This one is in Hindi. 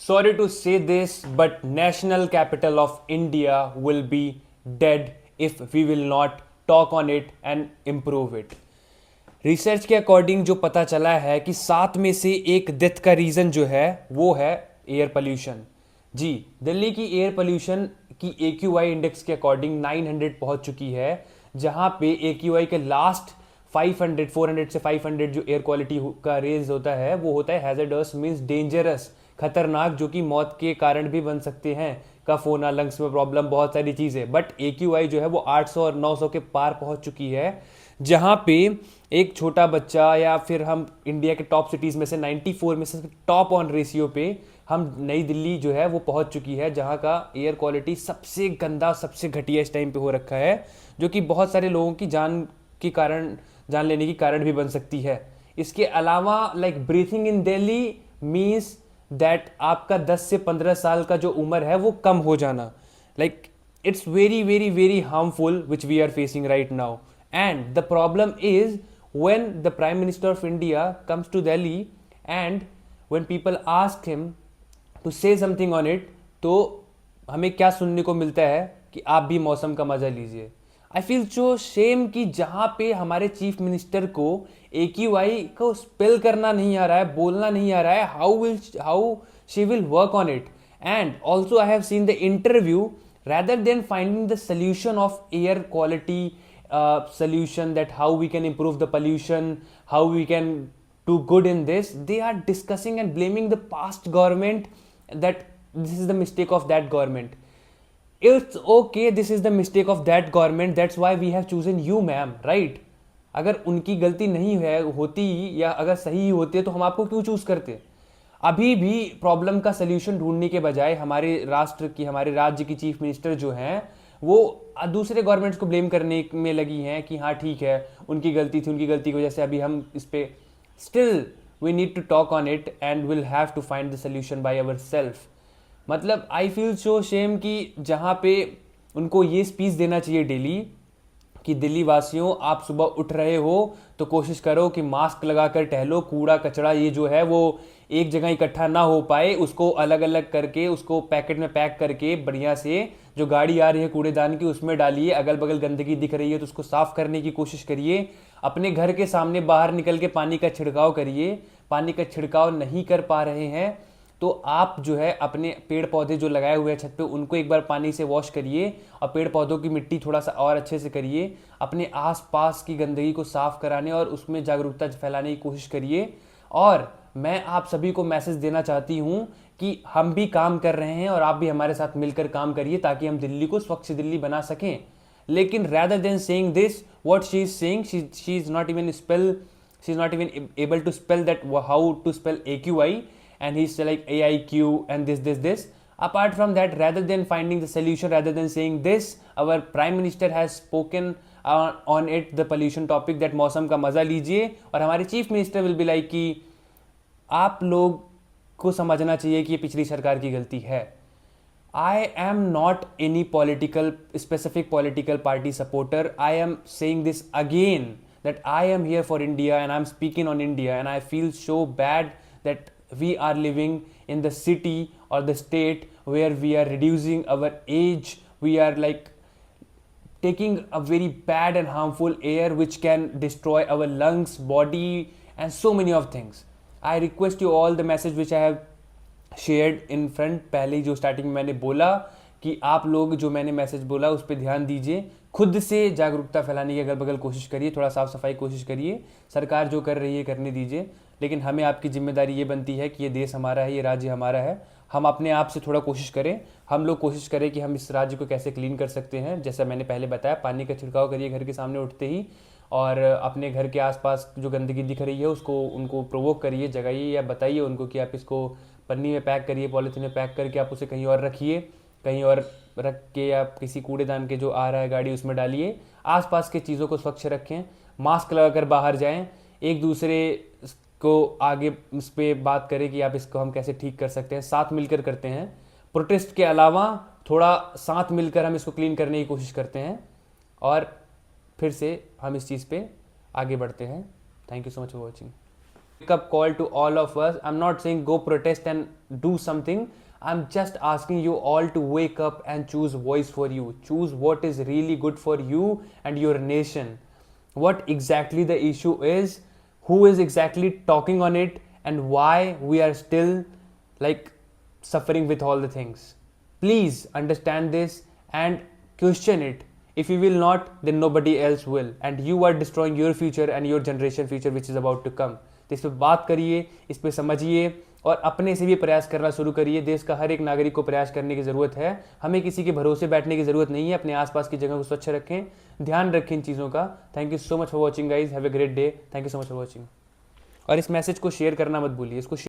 Sorry to say this, but national capital of India will be dead if we will not talk on it and improve it. Research के अकॉर्डिंग जो पता चला है कि 7 में से एक डेथ का रीज़न जो है वो है एयर पोल्यूशन। जी, दिल्ली की एयर पोल्यूशन की AQI इंडेक्स के अकॉर्डिंग 900 पहुंच चुकी है, जहां पे AQI के लास्ट 400 से 500 जो एयर क्वालिटी का रेंज होता है वो होता है हैजर्डस, मीन्स डेंजरस, खतरनाक, जो कि मौत के कारण भी बन सकते हैं। कफ होना, लंग्स में प्रॉब्लम, बहुत सारी चीज़ें। बट AQI जो है वो 800 और 900 के पार पहुंच चुकी है, जहां पे एक छोटा बच्चा या फिर हम इंडिया के टॉप सिटीज़ में से 94 में से टॉप ऑन रेशियो पे हम नई दिल्ली जो है वो पहुंच चुकी है, जहां का एयर क्वालिटी सबसे गंदा, सबसे घटिया इस टाइम पे हो रखा है, जो कि बहुत सारे लोगों की जान लेने की कारण भी बन सकती है। इसके अलावा like breathing in Delhi means that आपका 10 से 15 साल का जो उम्र है वो कम हो जाना। Like it's very very very harmful which we are facing right now. And the problem is when the Prime Minister of India comes to Delhi and when people ask him to say something on it, तो हमें क्या सुनने को मिलता है कि आप भी मौसम का मजा लीजिए। आई फील सो शेम कि जहाँ पे हमारे चीफ मिनिस्टर को AQI को स्पेल करना नहीं आ रहा है, बोलना नहीं आ रहा है, how she will work on it. And also I have seen the interview, rather than finding the solution of air quality solution, that how we can improve the pollution, how we can do good in this, they are discussing and blaming the past government, that this is the mistake of that government. It's okay, this is the mistake of that government, that's why we have chosen you ma'am, right? अगर उनकी गलती नहीं है होती, या अगर सही होती है, तो हम आपको क्यों चूज करते? अभी भी प्रॉब्लम का सलूशन ढूंढने के बजाय हमारे राज्य की चीफ मिनिस्टर जो हैं वो दूसरे गवर्नमेंट्स को ब्लेम करने में लगी हैं कि हाँ ठीक है, उनकी गलती थी, उनकी गलती की वजह से अभी हम इस पे still we need to talk on it and will have to find the solution by our self. मतलब आई फील सो शेम कि जहाँ पे उनको ये स्पीच देना चाहिए डेली कि दिल्ली वासियों, आप सुबह उठ रहे हो तो कोशिश करो कि मास्क लगाकर टहलो, कूड़ा कचरा ये जो है वो एक जगह इकट्ठा ना हो पाए, उसको अलग अलग करके, उसको पैकेट में पैक करके बढ़िया से जो गाड़ी आ रही है कूड़ेदान की उसमें डालिए। अगल बगल गंदगी दिख रही है तो उसको साफ करने की कोशिश करिए। अपने घर के सामने बाहर निकल के पानी का छिड़काव करिए। पानी का छिड़काव नहीं कर पा रहे हैं तो आप जो है अपने पेड़ पौधे जो लगाए हुए हैं छत पे उनको एक बार पानी से वॉश करिए, और पेड़ पौधों की मिट्टी थोड़ा सा और अच्छे से करिए। अपने आसपास की गंदगी को साफ कराने और उसमें जागरूकता फैलाने की कोशिश करिए। और मैं आप सभी को मैसेज देना चाहती हूँ कि हम भी काम कर रहे हैं और आप भी हमारे साथ मिलकर काम करिए ताकि हम दिल्ली को स्वच्छ दिल्ली बना सकें। लेकिन rather than saying this, what she is saying, she is not even able to spell that, how to spell AQI, and he's like AIQ and this. Apart from that, rather than finding the solution, rather than saying this, our prime minister has spoken on it, the pollution topic, that मौसम का मजा लीजिए। और हमारे chief minister will be like कि आप लोग को समझना चाहिए कि ये पिछली सरकार की गलती है। I am not any specific political party supporter. I am saying this again, that I am here for India and I am speaking on India, and I feel so bad that we are living in the city or the state where we are reducing our age. We are like taking a very bad and harmful air which can destroy our lungs, body, and so many of things. I request you all, the message which I have shared in front, पहले जो स्टार्टिंग में मैंने बोला कि आप लोग जो मैंने मैसेज बोला उस पर ध्यान दीजिए, खुद से जागरूकता फैलाने की अगल बगल कोशिश करिए, थोड़ा साफ सफाई कोशिश करिए। सरकार जो कर रही है करने दीजिए, लेकिन हमें आपकी जिम्मेदारी ये बनती है कि ये देश हमारा है, ये राज्य हमारा है। हम अपने आप से थोड़ा कोशिश करें, हम लोग कोशिश करें कि हम इस राज्य को कैसे क्लीन कर सकते हैं। जैसा मैंने पहले बताया, पानी का छिड़काव करिए घर के सामने उठते ही, और अपने घर के आसपास जो गंदगी दिख रही है उसको उनको प्रोवोक करिए, जगाइए या बताइए उनको कि आप इसको पन्नी में पैक करिए, पॉलीथीन में पैक करके आप उसे कहीं और रखिए, कहीं और रख के या किसी कूड़ेदान के जो आ रहा है गाड़ी उसमें डालिए। आसपास के चीज़ों को स्वच्छ रखें, मास्क लगाकर बाहर जाएं, एक दूसरे को आगे इस पर बात करें कि आप इसको हम कैसे ठीक कर सकते हैं, साथ मिलकर करते हैं। प्रोटेस्ट के अलावा थोड़ा साथ मिलकर हम इसको क्लीन करने की कोशिश करते हैं, और फिर से हम इस चीज़ पे आगे बढ़ते हैं। Thank you so much for watching. up call to all of us. I'm not saying go protest and do something. I'm just asking you all to wake up and choose voice for you. Choose what is really good for you and your nation. What exactly the issue is, who is exactly talking on it, and why we are still like suffering with all the things. Please understand this and question it. If you will not, then nobody else will, and you are destroying your future and your generation future which is about to come. तो इस पर बात करिए, इस पर समझिए और अपने से भी प्रयास करना शुरू करिए। देश का हर एक नागरिक को प्रयास करने की ज़रूरत है। हमें किसी के भरोसे बैठने की ज़रूरत नहीं है। अपने आसपास की जगह को स्वच्छ रखें, ध्यान रखें इन चीज़ों का। Thank you so much for watching guys, have a great day. Thank you so much for watching. और इस मैसेज को शेयर करना मत भूलिए, इसको